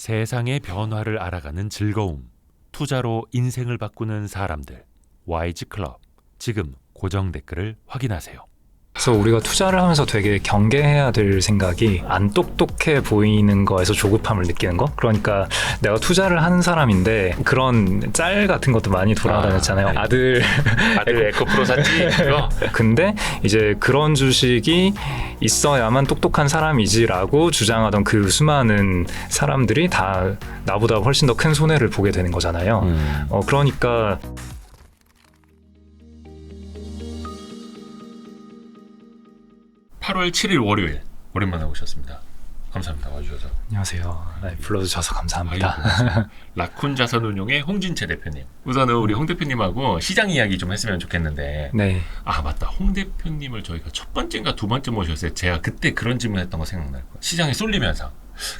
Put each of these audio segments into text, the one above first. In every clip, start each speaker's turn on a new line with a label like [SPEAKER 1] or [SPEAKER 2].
[SPEAKER 1] 세상의 변화를 알아가는 즐거움, 투자로 인생을 바꾸는 사람들, YG 클럽. 지금 고정 댓글을 확인하세요.
[SPEAKER 2] 그래서 우리가 투자를 하면서 되게 경계해야 될 생각이 안 똑똑해 보이는 거에서 조급함을 느끼는 거. 그러니까 내가 투자를 하는 사람인데 그런 짤 같은 것도 많이 돌아다녔잖아요. 아들
[SPEAKER 1] 에코프로 샀지? 그거?
[SPEAKER 2] 근데 이제 그런 주식이 있어야만 똑똑한 사람이지라고 주장하던 그 수많은 사람들이 다 나보다 훨씬 더 큰 손해를 보게 되는 거잖아요. 그러니까
[SPEAKER 1] 8월 7일 월요일 오랜만에 오셨습니다. 감사합니다. 와주셔서.
[SPEAKER 2] 안녕하세요. 네, 불러주셔서 감사합니다.
[SPEAKER 1] 아이고, 라쿤 자산운용의 홍진채 대표님. 우선은 우리 홍 대표님하고 시장 이야기 좀 했으면 좋겠는데.
[SPEAKER 2] 네.
[SPEAKER 1] 아 맞다. 홍 대표님을 저희가 첫 번째인가 두 번째 모셨어요. 제가 그때 그런 질문했던 거 생각날 거예요. 시장의 쏠림 현상.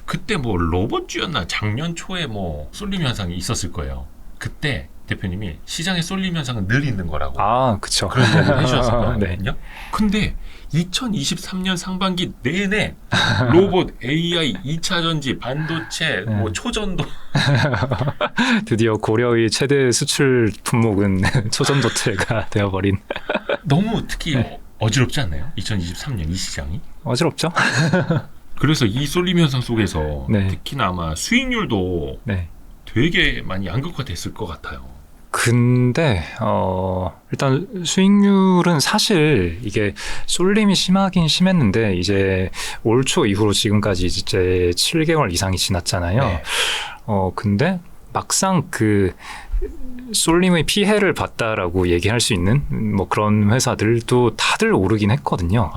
[SPEAKER 1] 그때 뭐 로봇주였나 작년 초에 뭐 쏠림 현상이 있었을 거예요. 그때 대표님이 시장의 쏠림 현상은 늘 있는 거라고.
[SPEAKER 2] 아, 그쵸.
[SPEAKER 1] 그런 이야기를 해주셨었거든요.
[SPEAKER 2] 네.
[SPEAKER 1] 근데 2023년 상반기 내내 로봇, AI, 2차 전지, 반도체,
[SPEAKER 2] 네.
[SPEAKER 1] 뭐 초전도
[SPEAKER 2] 드디어 고려의 최대 수출 품목은 초전도체가 되어버린.
[SPEAKER 1] 너무 특히 어지럽지 않나요? 2023년 이 시장이?
[SPEAKER 2] 어지럽죠?
[SPEAKER 1] 그래서 이 쏠림 현상 속에서
[SPEAKER 2] 네.
[SPEAKER 1] 특히나 아마 수익률도
[SPEAKER 2] 네.
[SPEAKER 1] 되게 많이 양극화됐을 것 같아요.
[SPEAKER 2] 근데 일단 수익률은 사실 이게 쏠림이 심하긴 심했는데 이제 올 초 이후로 지금까지 이제 7개월 이상이 지났잖아요.
[SPEAKER 1] 네.
[SPEAKER 2] 근데 막상 그 쏠림의 피해를 봤다라고 얘기할 수 있는 뭐 그런 회사들도 다들 오르긴 했거든요.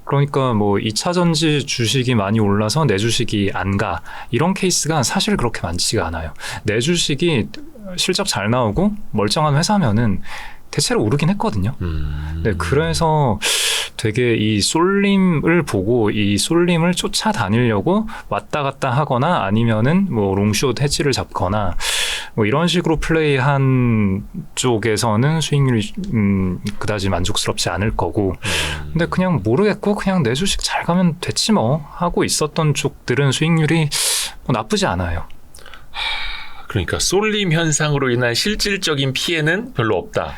[SPEAKER 2] 그러니까 뭐 2차 전지 주식이 많이 올라서 내 주식이 안 가. 이런 케이스가 사실 그렇게 많지가 않아요. 내 주식이 실적 잘 나오고 멀쩡한 회사면은 대체로 오르긴 했거든요. 네, 그래서 되게 이 쏠림을 보고 이 쏠림을 쫓아다니려고 왔다 갔다 하거나 아니면은 뭐 롱숏 해지를 잡거나 뭐 이런 식으로 플레이한 쪽에서는 수익률이 그다지 만족스럽지 않을 거고 근데 그냥 모르겠고 그냥 내 주식 잘 가면 됐지 뭐 하고 있었던 쪽들은 수익률이 뭐 나쁘지 않아요.
[SPEAKER 1] 그러니까 쏠림 현상으로 인한 실질적인 피해는 별로 없다.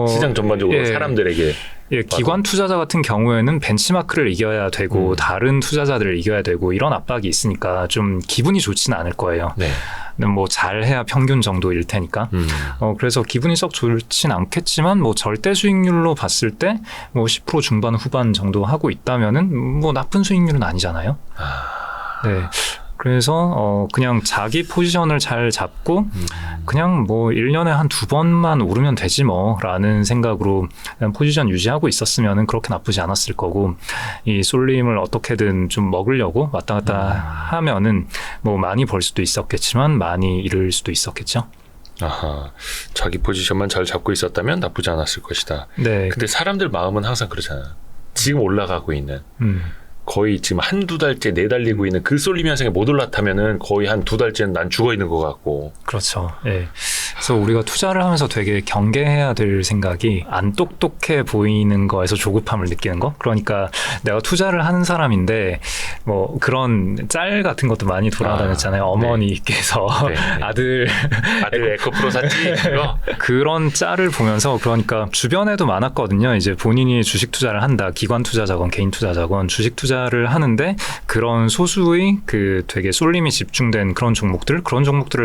[SPEAKER 1] 시장 전반적으로
[SPEAKER 2] 예.
[SPEAKER 1] 사람들에게.
[SPEAKER 2] 예, 기관 투자자 같은 경우에는 벤치마크를 이겨야 되고 다른 투자자들을 이겨야 되고 이런 압박이 있으니까 좀 기분이 좋지는 않을 거예요.
[SPEAKER 1] 네.
[SPEAKER 2] 뭐 잘해야 평균 정도일 테니까. 그래서 기분이 썩 좋진 않겠지만 뭐 절대 수익률로 봤을 때 뭐 10% 중반 후반 정도 하고 있다면은 뭐 나쁜 수익률은 아니잖아요. 네. 그래서 그냥 자기 포지션을 잘 잡고 그냥 뭐 1년에 한 2번만 오르면 되지 뭐 라는 생각으로 그냥 포지션 유지하고 있었으면 그렇게 나쁘지 않았을 거고 이 쏠림을 어떻게든 좀 먹으려고 왔다 갔다 하면은 뭐 많이 벌 수도 있었겠지만 많이 잃을 수도 있었겠죠.
[SPEAKER 1] 아하, 자기 포지션만 잘 잡고 있었다면 나쁘지 않았을 것이다.
[SPEAKER 2] 네.
[SPEAKER 1] 근데 사람들 마음은 항상 그렇잖아요. 지금 올라가고 있는 거의 지금 한두 달째 내달리고 있는 그 쏠림 현상에 못 올랐다면은 거의 한 두 달째는 난 죽어 있는 것 같고.
[SPEAKER 2] 그렇죠. 예. 그래서 우리가 투자를 하면서 되게 경계해야 될 생각이 안 똑똑해 보이는 거에서 조급함을 느끼는 거. 그러니까 내가 투자를 하는 사람인데 뭐 그런 짤 같은 것도 많이 돌아다녔잖아요. 어머니께서
[SPEAKER 1] 네.
[SPEAKER 2] 아들
[SPEAKER 1] 에코프로 샀지? 그거?
[SPEAKER 2] 그런 짤을 보면서 그러니까 주변에도 많았거든요. 이제 본인이 주식 투자를 한다. 기관 투자자건 개인 투자자건 주식 투자를 하는데 그런 소수의 그 되게 쏠림이 집중된 그런 종목들을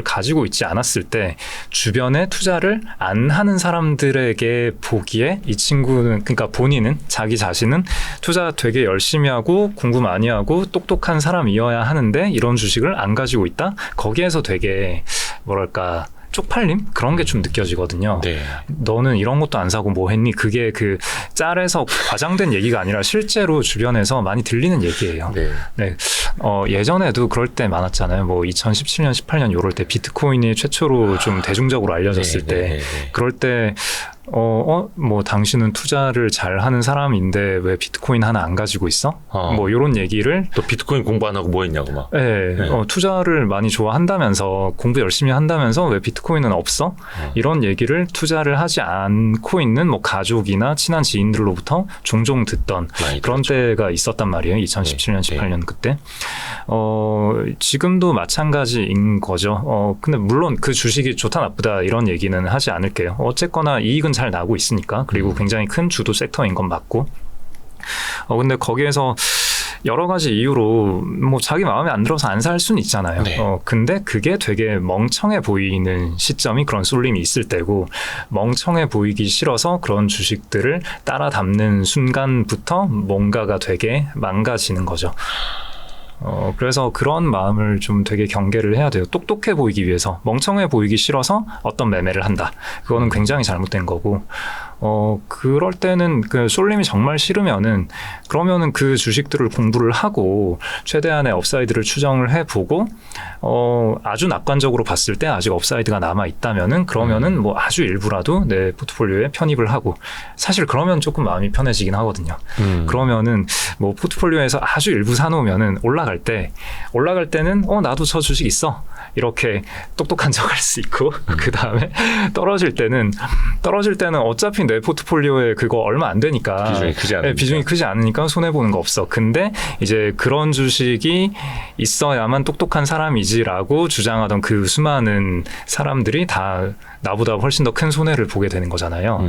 [SPEAKER 2] 가지고 있지 않았을 때 주변에 투자를 안 하는 사람들에게 보기에 이 친구는 그러니까 본인은 자기 자신은 투자 되게 열심히 하고 공부 많이 하고 똑똑한 사람이어야 하는데 이런 주식을 안 가지고 있다? 거기에서 되게 뭐랄까 쪽팔림? 그런 게 좀 느껴지거든요.
[SPEAKER 1] 네.
[SPEAKER 2] 너는 이런 것도 안 사고 뭐 했니? 그게 그 짤에서 과장된 얘기가 아니라 실제로 주변에서 많이 들리는 얘기예요.
[SPEAKER 1] 네.
[SPEAKER 2] 네. 예전에도 그럴 때 많았잖아요. 뭐 2017년, 18년 요럴 때 비트코인이 최초로 좀 대중적으로 알려졌을 때 그럴 때 뭐 당신은 투자를 잘 하는 사람인데 왜 비트코인 하나 안 가지고 있어? 뭐 이런 얘기를
[SPEAKER 1] 또 비트코인 공부 안 하고 뭐 했냐고 막.
[SPEAKER 2] 네, 투자를 많이 좋아한다면서 공부 열심히 한다면서 왜 비트코인은 없어? 이런 얘기를 투자를 하지 않고 있는 뭐 가족이나 친한 지인들로부터 종종 듣던 그런 때가 있었단 말이에요. 2017년, 18년 그때. 지금도 마찬가지인 거죠. 근데 물론 그 주식이 좋다 나쁘다 이런 얘기는 하지 않을게요. 어쨌거나 이익은 잘 나고 있으니까. 그리고 굉장히 큰 주도 섹터인 건 맞고. 근데 거기에서 여러 가지 이유로 뭐 자기 마음에 안 들어서 안 살 수는 있잖아요.
[SPEAKER 1] 네.
[SPEAKER 2] 근데 그게 되게 멍청해 보이는 시점이 그런 쏠림이 있을 때고, 멍청해 보이기 싫어서 그런 주식들을 따라 담는 순간부터 뭔가가 되게 망가지는 거죠. 그래서 그런 마음을 좀 되게 경계를 해야 돼요. 똑똑해 보이기 위해서 멍청해 보이기 싫어서 어떤 매매를 한다. 그거는 굉장히 잘못된 거고, 그럴 때는 그 쏠림이 정말 싫으면은 그러면은 그 주식들을 공부를 하고 최대한의 업사이드를 추정을 해보고, 아주 낙관적으로 봤을 때 아직 업사이드가 남아 있다면은 그러면은 뭐 아주 일부라도 내 포트폴리오에 편입을 하고, 사실 그러면 조금 마음이 편해지긴 하거든요. 그러면은 뭐 포트폴리오에서 아주 일부 사놓으면은 올라갈 때는 나도 저 주식 있어 이렇게 똑똑한 척할 수 있고, 그 다음에 떨어질 때는 어차피 내 포트폴리오에 그거 얼마 안 되니까 비중이 크지 않으니까 손해 보는 거 없어. 근데 이제 그런 주식이 있어야만 똑똑한 사람이지라고 주장하던 그 수많은 사람들이 다 나보다 훨씬 더 큰 손해를 보게 되는 거잖아요.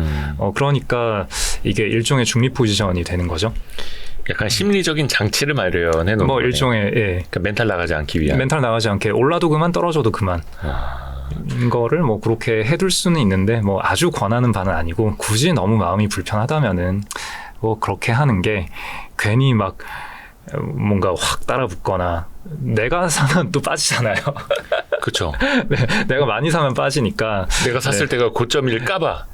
[SPEAKER 2] 그러니까 이게 일종의 중립 포지션이 되는 거죠.
[SPEAKER 1] 약간 심리적인 장치를 마련해 놓은
[SPEAKER 2] 뭐
[SPEAKER 1] 거네요.
[SPEAKER 2] 일종의
[SPEAKER 1] 그러니까 멘탈 나가지 않기 위한.
[SPEAKER 2] 멘탈 나가지 않게 올라도 그만 떨어져도 그만. 거를 뭐 그렇게 해둘 수는 있는데 뭐 아주 권하는 바는 아니고, 굳이 너무 마음이 불편하다면은 뭐 그렇게 하는 게 괜히 막 뭔가 확 따라붙거나, 내가 사면 또 빠지잖아요.
[SPEAKER 1] 그렇죠.
[SPEAKER 2] 네, 내가 많이 사면 빠지니까.
[SPEAKER 1] 내가 샀을 때가 고점일까봐.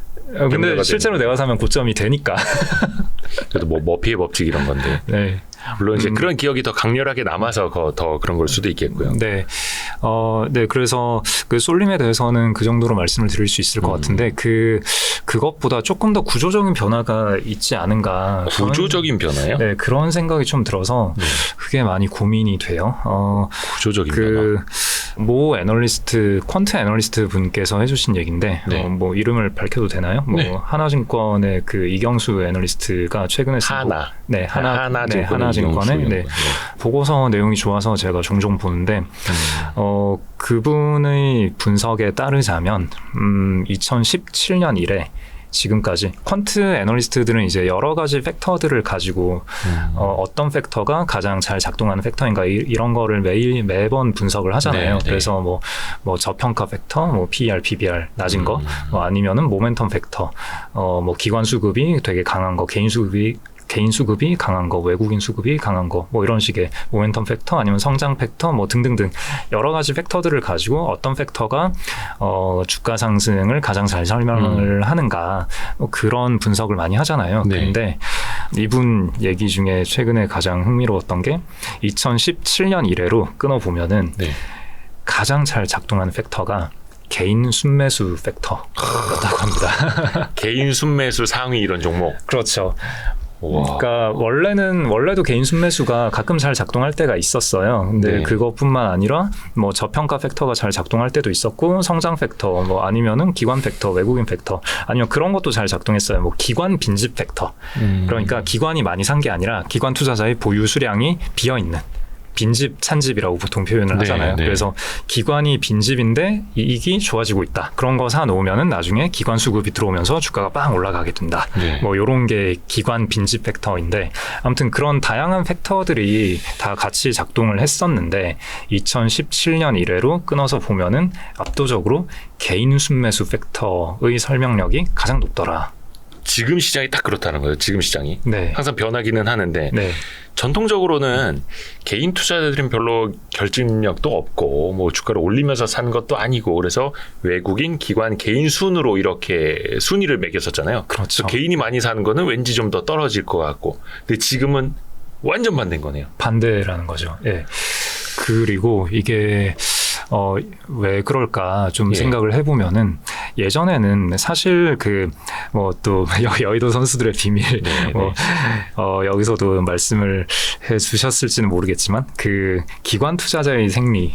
[SPEAKER 2] 근데 실제로 내가 사면 고점이 되니까.
[SPEAKER 1] 그래도 뭐 머피의 법칙 이런 건데.
[SPEAKER 2] 네.
[SPEAKER 1] 물론 이제 그런 기억이 더 강렬하게 남아서 더 그런 걸 수도 있겠고요.
[SPEAKER 2] 네. 네. 그래서 그 쏠림에 대해서는 그 정도로 말씀을 드릴 수 있을 것 같은데, 그것보다 조금 더 구조적인 변화가 있지 않은가.
[SPEAKER 1] 구조적인 변화요?
[SPEAKER 2] 네. 그런 생각이 좀 들어서 그게 많이 고민이 돼요.
[SPEAKER 1] 구조적인 변화.
[SPEAKER 2] 모 애널리스트, 퀀트 애널리스트 분께서 해주신 얘기인데,
[SPEAKER 1] 네.
[SPEAKER 2] 뭐 이름을 밝혀도 되나요? 뭐
[SPEAKER 1] 네.
[SPEAKER 2] 하나증권의 그 이경수 애널리스트가 최근에 쓴 하나증권의 네. 보고서 내용이 좋아서 제가 종종 보는데, 그분의 분석에 따르자면 2017년 이래 지금까지 퀀트 애널리스트들은 이제 여러 가지 팩터들을 가지고 어떤 팩터가 가장 잘 작동하는 팩터인가 이런 거를 매번 분석을 하잖아요.
[SPEAKER 1] 네.
[SPEAKER 2] 그래서 뭐 저평가 팩터, 뭐 PER, PBR 낮은 거, 뭐 아니면은 모멘텀 팩터, 뭐 기관 수급이 되게 강한 거, 개인 수급이 강한 거, 외국인 수급이 강한 거, 뭐 이런 식의 모멘텀 팩터, 아니면 성장 팩터, 뭐 등등등 여러 가지 팩터들을 가지고 어떤 팩터가 주가 상승을 가장 잘 설명을 하는가, 뭐 그런 분석을 많이 하잖아요.
[SPEAKER 1] 네.
[SPEAKER 2] 그런데 이분 얘기 중에 최근에 가장 흥미로웠던 게 2017년 이래로 끊어보면은 가장 잘 작동하는 팩터가 개인 순매수 팩터였다고 합니다.
[SPEAKER 1] 개인 순매수 상위 이런 종목.
[SPEAKER 2] 그렇죠. 그러니까 원래도 개인 순매수가 가끔 잘 작동할 때가 있었어요. 근데 그것뿐만 아니라 뭐 저평가 팩터가 잘 작동할 때도 있었고, 성장 팩터, 뭐 아니면은 기관 팩터, 외국인 팩터, 아니면 그런 것도 잘 작동했어요. 뭐 기관 빈집 팩터. 그러니까 기관이 많이 산 게 아니라 기관 투자자의 보유 수량이 비어 있는. 빈집, 찬집이라고 보통 표현을 하잖아요. 그래서 기관이 빈집인데 이익이 좋아지고 있다. 그런 거 사놓으면은 나중에 기관 수급이 들어오면서 주가가 빵 올라가게 된다. 뭐 이런 게 기관 빈집 팩터인데, 아무튼 그런 다양한 팩터들이 다 같이 작동을 했었는데 2017년 이래로 끊어서 보면은 압도적으로 개인 순매수 팩터의 설명력이 가장 높더라.
[SPEAKER 1] 지금 시장이 딱 그렇다는 거예요. 지금 시장이.
[SPEAKER 2] 네.
[SPEAKER 1] 항상 변하기는 하는데 전통적으로는 개인 투자자들은 별로 결집력도 없고 뭐 주가를 올리면서 산 것도 아니고, 그래서 외국인, 기관, 개인 순으로 이렇게 순위를 매겼었잖아요.
[SPEAKER 2] 그렇죠.
[SPEAKER 1] 개인이 많이 사는 거는 왠지 좀 더 떨어질 것 같고, 근데 지금은 완전 반대인 거네요.
[SPEAKER 2] 반대라는 거죠. 예. 그리고 이게 왜 그럴까 좀 생각을 해보면은 예전에는 사실 그 뭐 또 여의도 선수들의 비밀 여기서도 말씀을 해주셨을지는 모르겠지만 그 기관 투자자의 생리는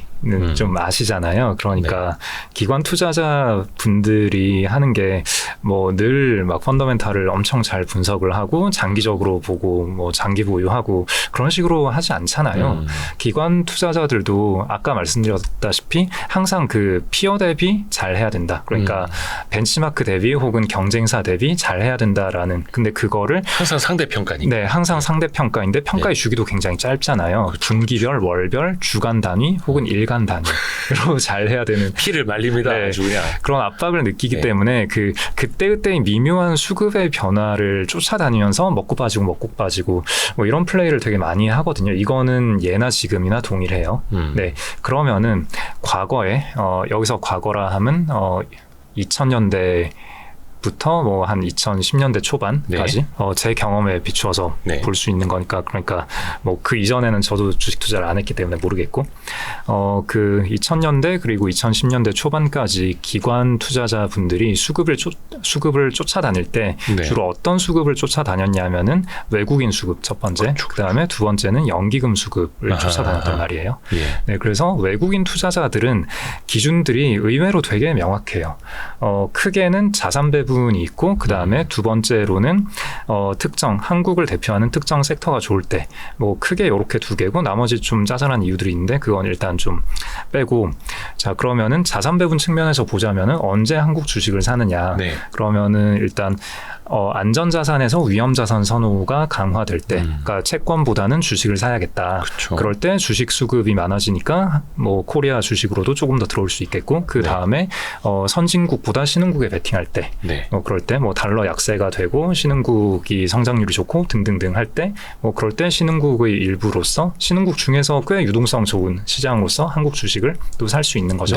[SPEAKER 2] 좀 아시잖아요. 그러니까 기관 투자자 분들이 하는 게 뭐 늘 막 펀더멘탈을 엄청 잘 분석을 하고 장기적으로 보고 뭐 장기 보유하고 그런 식으로 하지 않잖아요. 기관 투자자들도 아까 말씀드렸다시피 항상 그 피어 대비 잘 해야 된다. 그러니까 벤치마크 대비 혹은 경쟁사 대비 잘 해야 된다라는. 근데 그거를
[SPEAKER 1] 항상 상대평가니까.
[SPEAKER 2] 네, 항상 상대평가인데 평가의 주기도 굉장히 짧잖아요. 분기별, 월별, 주간 단위 혹은 일간 단위로 잘 해야 되는.
[SPEAKER 1] 피를 말립니다.
[SPEAKER 2] 네,
[SPEAKER 1] 아주 그냥.
[SPEAKER 2] 그런 압박을 느끼기 때문에 그때그때의 미묘한 수급의 변화를 쫓아다니면서 먹고 빠지고 뭐 이런 플레이를 되게 많이 하거든요. 이거는 예나 지금이나 동일해요. 네, 그러면은 과거에 여기서 과거라 하면 2000년대 부터 뭐 한 2010년대 초반까지 제 경험에 비추어서 볼 수 있는 거니까. 그러니까 뭐 그 이전에는 저도 주식 투자를 안 했기 때문에 모르겠고 그 2000년대 그리고 2010년대 초반까지 기관 투자자 분들이 수급을 쫓아다닐 때 주로 어떤 수급을 쫓아다녔냐면은 외국인 수급 첫 번째, 그다음에 두 번째는 연기금 수급을 쫓아다녔단 말이에요. 네, 그래서 외국인 투자자들은 기준들이 의외로 되게 명확해요. 크게는 자산 배분이 있고, 그 다음에 두 번째로는 특정 한국을 대표하는 특정 섹터가 좋을 때 뭐 크게 이렇게 두 개고, 나머지 좀 짜잘한 이유들이 있는데 그건 일단 좀 빼고. 자, 그러면은 자산 배분 측면에서 보자면은 언제 한국 주식을 사느냐? 그러면은 일단 안전자산에서 위험자산 선호가 강화될 때, 그러니까 채권보다는 주식을 사야겠다. 그럴 때 주식 수급이 많아지니까 뭐 코리아 주식으로도 조금 더 들어올 수 있겠고, 그 다음에 선진국보다 신흥국에 베팅할 때, 그럴 때 뭐 달러 약세가 되고 신흥국이 성장률이 좋고 등등등 할 때, 뭐 그럴 때 신흥국의 일부로서, 신흥국 중에서 꽤 유동성 좋은 시장으로서 한국 주식을 또 살 수 있는 거죠.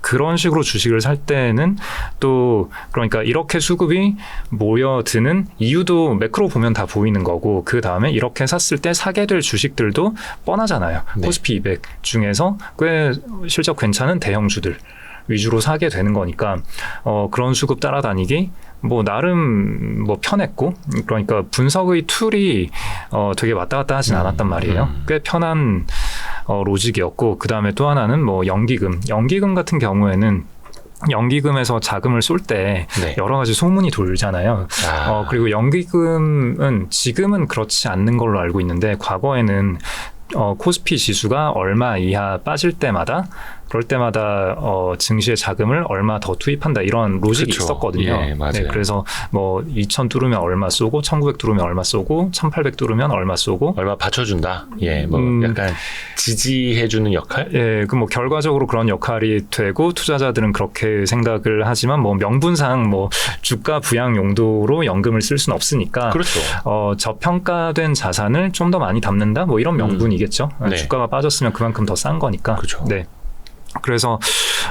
[SPEAKER 2] 그런 식으로 주식을 살 때는 또, 그러니까 이렇게 수급이 모여드는 이유도 매크로 보면 다 보이는 거고, 그 다음에 이렇게 샀을 때 사게 될 주식들도 뻔하잖아요. 코스피 200 중에서 꽤 실적 괜찮은 대형주들 위주로 사게 되는 거니까 그런 수급 따라다니기 뭐 나름 뭐 편했고, 그러니까 분석의 툴이 되게 왔다 갔다 하진 않았단 말이에요. 꽤 편한 로직이었고, 그 다음에 또 하나는 뭐 연기금 같은 경우에는 연기금에서 자금을 쏠 때 여러 가지 소문이 돌잖아요. 그리고 연기금은 지금은 그렇지 않는 걸로 알고 있는데, 과거에는 코스피 지수가 얼마 이하 빠질 때마다, 그럴 때마다 증시의 자금을 얼마 더 투입한다, 이런 로직이 있었거든요. 네, 그래서 뭐 2000 뚫으면 얼마 쏘고, 1900 뚫으면 얼마 쏘고, 1800 뚫으면 얼마 쏘고,
[SPEAKER 1] 얼마 받쳐준다. 뭐 약간 지지해주는 역할?
[SPEAKER 2] 그 뭐 결과적으로 그런 역할이 되고, 투자자들은 그렇게 생각을 하지만 뭐 명분상 뭐 주가 부양 용도로 연금을 쓸 수는 없으니까, 저평가된 자산을 좀 더 많이 담는다, 뭐 이런 명분이겠죠. 주가가 빠졌으면 그만큼 더 싼 거니까. 네. 그래서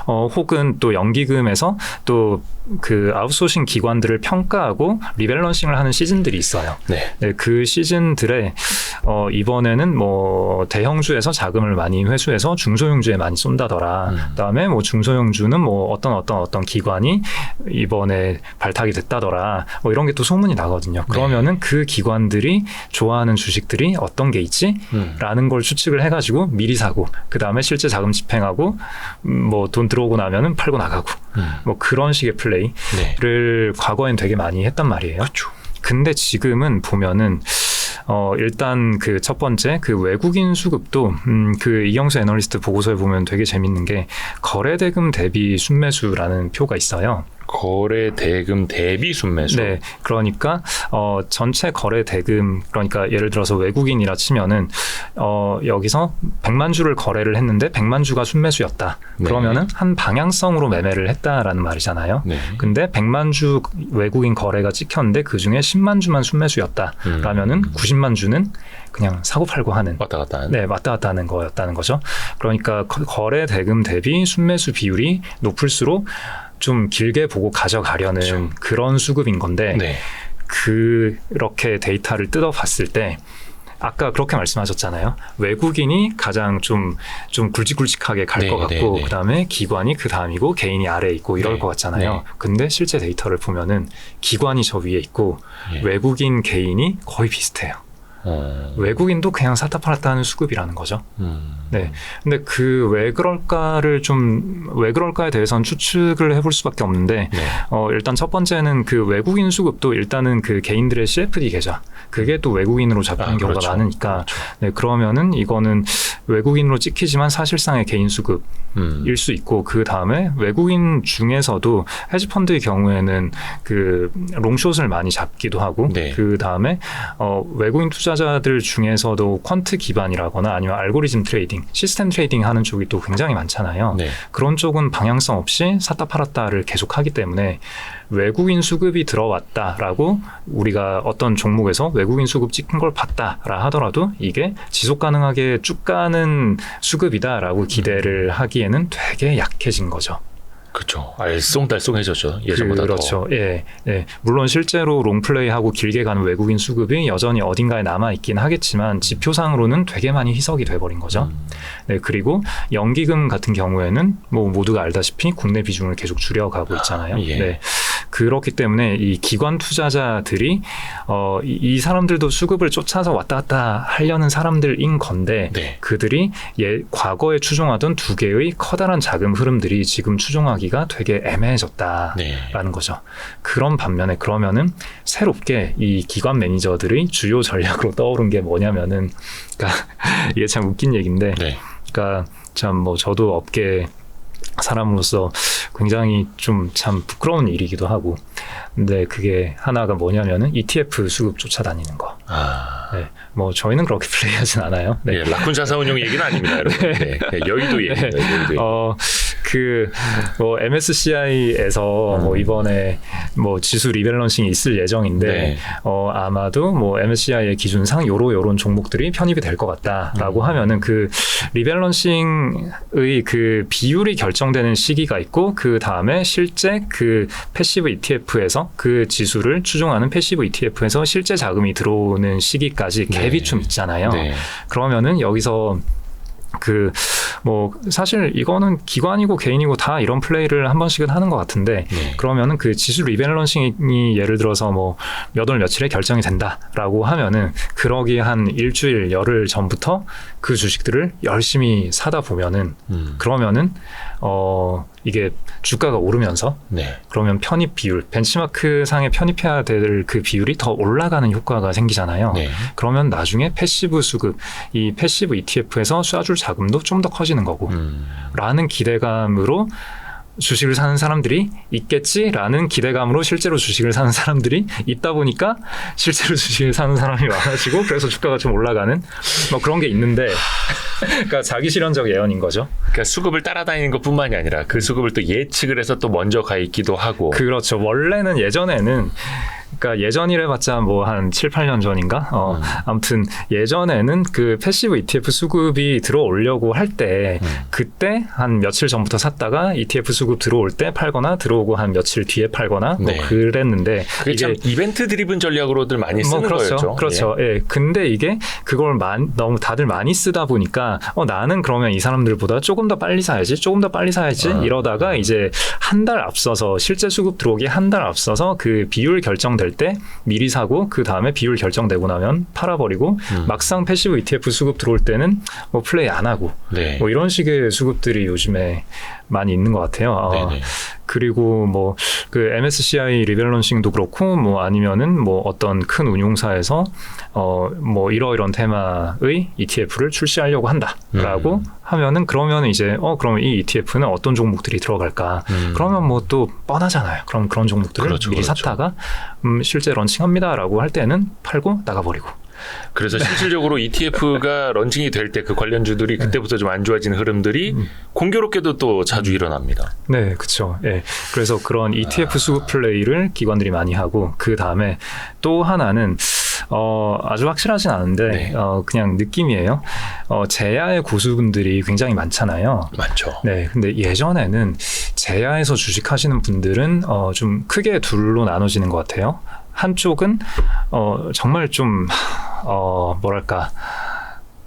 [SPEAKER 2] 혹은 또 연기금에서 또 그 아웃소싱 기관들을 평가하고 리밸런싱을 하는 시즌들이 있어요. 네, 그 시즌들에 이번에는 뭐 대형주에서 자금을 많이 회수해서 중소형주에 많이 쏜다더라. 그다음에 뭐 중소형주는 뭐 어떤 기관이 이번에 발탁이 됐다더라. 뭐 이런 게 또 소문이 나거든요. 그러면은 그 기관들이 좋아하는 주식들이 어떤 게 있지? 라는 걸 추측을 해가지고 미리 사고, 그 다음에 실제 자금 집행하고, 뭐 돈 들어오고 나면은 팔고 나가고, 뭐 그런 식의 플레이를 과거엔 되게 많이 했단 말이에요. 근데 지금은 보면은 일단 그 첫 번째 그 외국인 수급도 그 이경수 애널리스트 보고서에 보면 되게 재밌는 게 거래대금 대비 순매수라는 표가 있어요.
[SPEAKER 1] 거래 대금 대비 순매수.
[SPEAKER 2] 네, 그러니까 전체 거래 대금, 그러니까 예를 들어서 외국인이라 치면은 여기서 100만 주를 거래를 했는데 100만 주가 순매수였다. 그러면은 한 방향성으로 매매를 했다라는 말이잖아요. 근데 100만 주 외국인 거래가 찍혔는데 그 중에 10만 주만 순매수였다. 라면은 90만 주는 그냥 사고 팔고 하는,
[SPEAKER 1] 왔다 갔다 하는.
[SPEAKER 2] 네, 왔다 갔다 하는 거였다는 거죠. 그러니까 거래 대금 대비 순매수 비율이 높을수록 좀 길게 보고 가져가려는 그런 수급인 건데, 그렇게 데이터를 뜯어봤을 때 아까 그렇게 말씀하셨잖아요. 외국인이 가장 좀 굵직굵직하게 갈 것 같고 그다음에 기관이 그 다음이고 개인이 아래에 있고 이럴 것 같잖아요. 근데 실제 데이터를 보면은 기관이 저 위에 있고 외국인 개인이 거의 비슷해요. 외국인도 그냥 샀다 팔았다 하는 수급이라는 거죠. 네. 근데 그 왜 그럴까에 대해서는 추측을 해볼 수밖에 없는데, 일단 첫 번째는 그 외국인 수급도 일단은 그 개인들의 CFD 계좌, 그게 또 외국인으로 잡히는 경우가
[SPEAKER 1] 그렇죠.
[SPEAKER 2] 많으니까,
[SPEAKER 1] 그렇죠.
[SPEAKER 2] 네, 그러면은 이거는 외국인으로 찍히지만 사실상의 개인 수급, 일 수 있고 그 다음에 외국인 중에서도 헤지펀드의 경우에는 그 롱숏을 많이 잡기도 하고 그 다음에 외국인 투자자들 중에서도 퀀트 기반이라거나 아니면 알고리즘 트레이딩, 시스템 트레이딩 하는 쪽이 또 굉장히 많잖아요. 그런 쪽은 방향성 없이 샀다 팔았다를 계속하기 때문에 외국인 수급이 들어왔다라고 우리가 어떤 종목에서 외국인 수급 찍힌 걸 봤다라 하더라도 이게 지속 가능하게 쭉 가는 수급이다라고 기대를 하기에는 되게 약해진 거죠.
[SPEAKER 1] 그렇죠. 알쏭달쏭해졌죠. 예전보다
[SPEAKER 2] 그렇죠. 예. 물론 실제로 롱플레이하고 길게 가는 외국인 수급이 여전히 어딘가에 남아 있긴 하겠지만 지표상으로는 되게 많이 희석이 돼버린 거죠. 네, 그리고 연기금 같은 경우에는 뭐 모두가 알다시피 국내 비중을 계속 줄여가고 있잖아요. 네. 그렇기 때문에 이 기관 투자자들이 이 사람들도 수급을 쫓아서 왔다 갔다 하려는 사람들인 건데 그들이 과거에 추종하던 두 개의 커다란 자금 흐름들이 지금 추종하기가 되게 애매해졌다라는 거죠. 그런 반면에 그러면은 새롭게 이 기관 매니저들의 주요 전략으로 떠오른 게 뭐냐면은, 그러니까 이게 참 웃긴 얘기인데, 그러니까 참 뭐 저도 업계 사람으로서 굉장히 좀 참 부끄러운 일이기도 하고, 근데 그게 하나가 뭐냐면은 ETF 수급 쫓아다니는 거. 네, 뭐 저희는 그렇게 플레이하진 않아요. 네.
[SPEAKER 1] 라쿤 자산운용 얘기는 아닙니다, 여러분. 여의도 얘기입니다.
[SPEAKER 2] 뭐 MSCI에서 뭐 이번에 뭐 지수 리밸런싱이 있을 예정인데 아마도 뭐 MSCI의 기준상 요런 종목들이 편입이 될 것 같다라고 하면은 그 리밸런싱의 그 비율이 결정되는 시기가 있고 그 다음에 실제 그 패시브 ETF에서 그 지수를 추종하는 패시브 ETF에서 실제 자금이 들어오는 시기까지 갭이 좀 있잖아요. 그러면은 여기서 뭐 사실 이거는 기관이고 개인이고 다 이런 플레이를 한 번씩은 하는 것 같은데 그러면은 그 지수 리밸런싱이 예를 들어서 뭐 몇 월 며칠에 결정이 된다라고 하면은 그러기 한 일주일 열흘 전부터 그 주식들을 열심히 사다 보면은 그러면은 이게 주가가 오르면서 그러면 편입 비율, 벤치마크 상에 편입해야 될 그 비율이 더 올라가는 효과가 생기잖아요. 그러면 나중에 패시브 수급, 이 패시브 ETF에서 쏴줄 자금도 좀 더 커지는 거고 라는 기대감으로 주식을 사는 사람들이 있겠지라는 기대감으로 실제로 주식을 사는 사람들이 있다 보니까 실제로 주식을 사는 사람이 많아지고 그래서 주가가 좀 올라가는 뭐 그런 게 있는데 그러니까 자기 실현적 예언인 거죠.
[SPEAKER 1] 그러니까 수급을 따라다니는 것뿐만이 아니라 그 수급을 또 예측을 해서 또 먼저 가 있기도 하고.
[SPEAKER 2] 그렇죠. 원래는 예전에는 그러니까 예전이래봤자 뭐 한 7, 8년 전인가? 아무튼 예전에는 그 패시브 ETF 수급이 들어오려고 할 때 그때 한 며칠 전부터 샀다가 ETF 수급 들어올 때 팔거나 들어오고 한 며칠 뒤에 팔거나 뭐 그랬는데
[SPEAKER 1] 그게 참 이벤트 드리븐 전략으로들 많이 쓰는 거였죠.
[SPEAKER 2] 그렇죠. 예. 근데 이게 그걸 너무 다들 많이 쓰다 보니까 나는 그러면 이 사람들보다 조금 더 빨리 사야지 이러다가 이제 한 달 앞서서 실제 수급 들어오기 한 달 앞서서 그 비율 결정될 때 미리 사고 그 다음에 비율 결정되고 나면 팔아버리고 막상 패시브 ETF 수급 들어올 때는 뭐 플레이 안 하고 뭐 이런 식의 수급들이 요즘에 많이 있는 것 같아요. 그리고 뭐 그 MSCI 리밸런싱도 그렇고 뭐 아니면은 뭐 어떤 큰 운용사에서 뭐 이러이런 테마의 ETF를 출시하려고 한다라고 하면은 그러면 이제 그럼 이 ETF는 어떤 종목들이 들어갈까? 그러면 뭐 또 뻔하잖아요. 그럼 그런 종목들을 미리 샀다가 실제 런칭합니다라고 할 때는 팔고 나가버리고.
[SPEAKER 1] 그래서 실질적으로 ETF가 런칭이 될 때 그 관련주들이 그때부터 좀 안 좋아진 흐름들이 공교롭게도 또 자주 일어납니다.
[SPEAKER 2] 네, 그렇죠. 예. 그래서 그런 ETF 수급 플레이를 기관들이 많이 하고 그 다음에 또 하나는 아주 확실하진 않은데 그냥 느낌이에요. 제야의 고수분들이 굉장히 많잖아요.
[SPEAKER 1] 많죠.
[SPEAKER 2] 네, 근데 예전에는 제야에서 주식하시는 분들은 좀 크게 둘로 나눠지는 것 같아요. 한쪽은 정말 좀 뭐랄까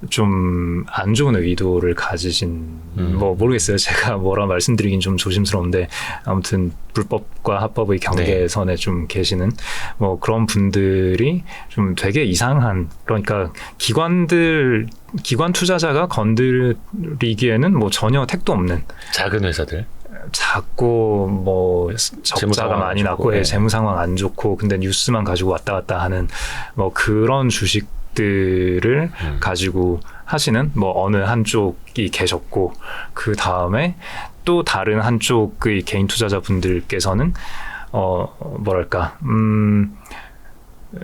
[SPEAKER 2] 좀 안 좋은 의도를 가지신 뭐 모르겠어요. 제가 뭐라 말씀드리긴 좀 조심스러운데 아무튼 불법과 합법의 경계선에 좀 계시는 뭐 그런 분들이 좀 되게 이상한, 그러니까 기관 투자자가 건드리기에는 뭐 전혀 택도 없는
[SPEAKER 1] 작은 회사들,
[SPEAKER 2] 작고 뭐 적자가 많이 났고
[SPEAKER 1] 네.
[SPEAKER 2] 재무 상황 안 좋고 근데 뉴스만 가지고 왔다 갔다 하는 뭐 그런 주식들을 가지고 하시는 뭐 어느 한쪽이 계셨고, 그 다음에 또 다른 한쪽의 개인 투자자분들께서는 뭐랄까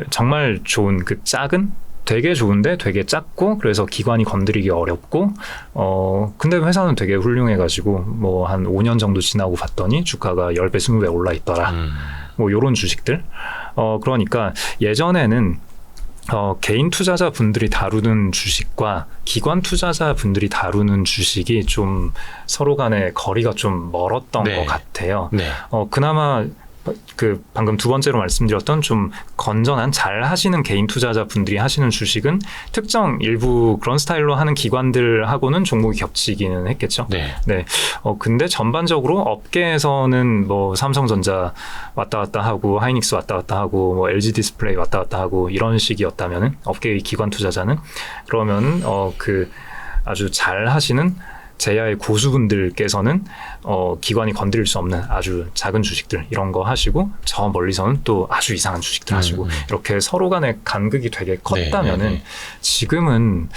[SPEAKER 2] 정말 좋은 그 작은, 되게 좋은데 되게 작고 그래서 기관이 건드리기 어렵고 근데 회사는 되게 훌륭해가지고 뭐 한 5년 정도 지나고 봤더니 주가가 10배 20배 올라 있더라. 뭐 요런 주식들. 그러니까 예전에는 개인 투자자 분들이 다루는 주식과 기관 투자자 분들이 다루는 주식이 좀 서로 간에 거리가 좀 멀었던
[SPEAKER 1] 네.
[SPEAKER 2] 것 같아요.
[SPEAKER 1] 네.
[SPEAKER 2] 그나마 그 방금 두 번째로 말씀드렸던 좀 건전한 잘 하시는 개인 투자자 분들이 하시는 주식은 특정 일부 그런 스타일로 하는 기관들하고는 종목이 겹치기는 했겠죠.
[SPEAKER 1] 네.
[SPEAKER 2] 네. 근데 전반적으로 업계에서는 뭐 삼성전자 왔다 갔다 하고 하이닉스 왔다 갔다 하고 뭐 LG 디스플레이 왔다 갔다 하고 이런 식이었다면은 업계의 기관 투자자는 그러면 그 아주 잘 하시는 제야의 고수분들께서는 기관이 건드릴 수 없는 아주 작은 주식들 이런 거 하시고 저 멀리서는 또 아주 이상한 주식들 하시고 이렇게 서로 간의 간극이 되게 컸다면은
[SPEAKER 1] 네.
[SPEAKER 2] 지금은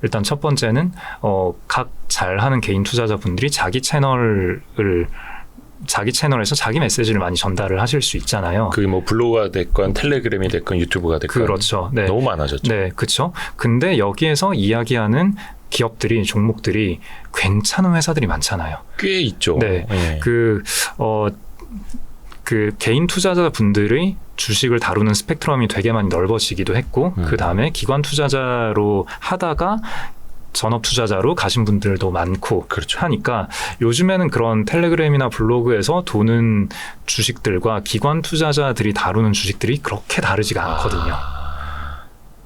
[SPEAKER 2] 일단 첫 번째는 각 잘하는 개인 투자자분들이 자기 채널에서 자기 메시지를 많이 전달을 하실 수 있잖아요.
[SPEAKER 1] 그게 뭐 블로그가 됐건 텔레그램이 됐건 유튜브가 됐건
[SPEAKER 2] 그렇죠. 네.
[SPEAKER 1] 너무 많아졌죠.
[SPEAKER 2] 네, 그렇죠. 근데 여기에서 이야기하는 기업들이, 종목들이 괜찮은 회사들이 많잖아요.
[SPEAKER 1] 꽤 있죠.
[SPEAKER 2] 네.
[SPEAKER 1] 네.
[SPEAKER 2] 그 개인 투자자분들의 주식을 다루는 스펙트럼이 되게 많이 넓어지기도 했고, 그 다음에 기관 투자자로 하다가 전업 투자자로 가신 분들도 많고
[SPEAKER 1] 그렇죠.
[SPEAKER 2] 하니까 요즘에는 그런 텔레그램이나 블로그에서 도는 주식들과 기관 투자자들이 다루는 주식들이 그렇게 다르지가 않거든요.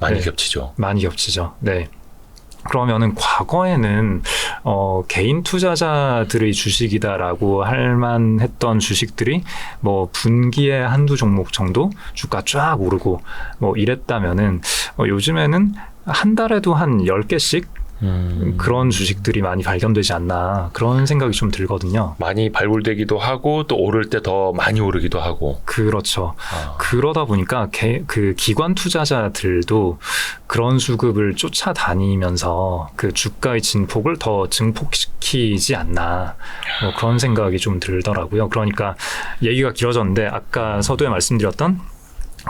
[SPEAKER 1] 많이
[SPEAKER 2] 네.
[SPEAKER 1] 겹치죠.
[SPEAKER 2] 많이 겹치죠. 네. 그러면은 과거에는 개인 투자자들의 주식이다라고 할 만했던 주식들이 뭐 분기에 한두 종목 정도 주가 쫙 오르고 뭐 이랬다면은 요즘에는 한 달에도 한 10개씩 그런 주식들이 많이 발견되지 않나 그런 생각이 좀 들거든요.
[SPEAKER 1] 많이 발굴되기도 하고 또 오를 때 더 많이 오르기도 하고.
[SPEAKER 2] 그렇죠. 그러다 보니까 그 기관 투자자들도 그런 수급을 쫓아다니면서 그 주가의 진폭을 더 증폭시키지 않나 뭐 그런 생각이 좀 들더라고요. 그러니까 얘기가 길어졌는데 아까 서두에 말씀드렸던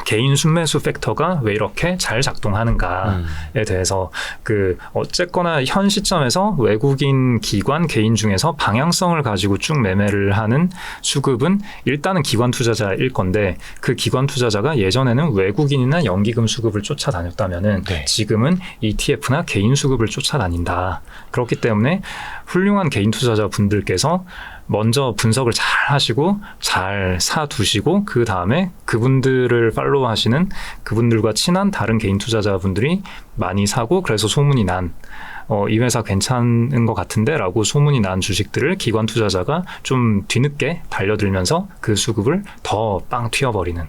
[SPEAKER 2] 개인 순매수 팩터가 왜 이렇게 잘 작동하는가에 대해서 그 어쨌거나 현 시점에서 외국인 기관 개인 중에서 방향성을 가지고 쭉 매매를 하는 수급은 일단은 기관 투자자일 건데 그 기관 투자자가 예전에는 외국인이나 연기금 수급을 쫓아다녔다면은
[SPEAKER 1] 네.
[SPEAKER 2] 지금은 ETF나 개인 수급을 쫓아다닌다. 그렇기 때문에 훌륭한 개인 투자자 분들께서 먼저 분석을 잘 하시고 잘 사두시고 그 다음에 그분들을 팔로우 하시는 그분들과 친한 다른 개인 투자자분들이 많이 사고 그래서 소문이 난 이 회사 괜찮은 것 같은데 라고 소문이 난 주식들을 기관 투자자가 좀 뒤늦게 달려들면서 그 수급을 더 빵 튀어버리는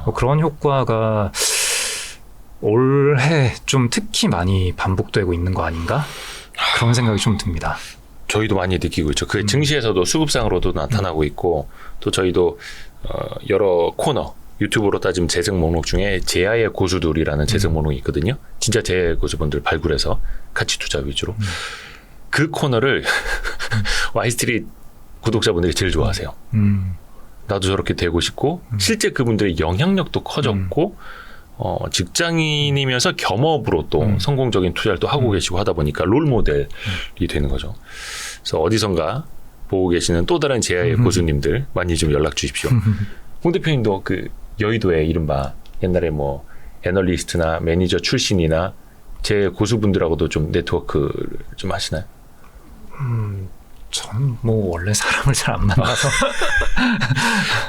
[SPEAKER 2] 뭐 그런 효과가 올해 좀 특히 많이 반복되고 있는 거 아닌가? 그런 생각이 좀 듭니다.
[SPEAKER 1] 저희도 많이 느끼고 있죠. 그 증시에서도 수급상으로도 나타나고 있고 또 저희도 여러 코너 유튜브로 따지면 재생 목록 중에 제야의 고수들이라는 재생 목록이 있거든요. 진짜 제야의 고수분들 발굴해서 가치 투자 위주로 그 코너를 와이스트리트 구독자분들이 제일 좋아하세요. 나도 저렇게 되고 싶고 실제 그분들의 영향력도 커졌고 직장인이면서 겸업으로 또 성공적인 투자를 또 하고 계시고 하다 보니까 롤 모델이 되는 거죠. 그래서 어디선가 보고 계시는 또 다른 제야의 고수님들 많이 좀 연락 주십시오. 홍 대표님도 그 여의도에 이른바 옛날에 뭐 애널리스트나 매니저 출신이나 제 고수분들하고도 좀 네트워크를 좀 하시나요?
[SPEAKER 2] 저는 뭐 원래 사람을 잘 안 만나서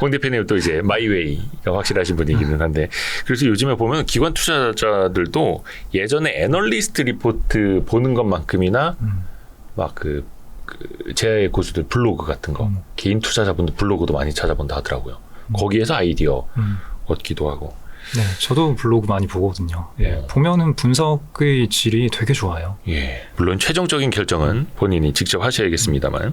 [SPEAKER 1] 홍 대표님은 또 이제 마이웨이가 확실하신 분이기는 한데 그래서 요즘에 보면 기관 투자자들도 예전에 애널리스트 리포트 보는 것만큼이나 막 그 제 고수들 블로그 같은 거 개인 투자자분들 블로그도 많이 찾아본다 하더라고요. 거기에서 아이디어 얻기도 하고.
[SPEAKER 2] 네, 저도 블로그 많이 보거든요. 예, 보면은 분석의 질이 되게 좋아요.
[SPEAKER 1] 예, 물론 최종적인 결정은 본인이 직접 하셔야겠습니다만.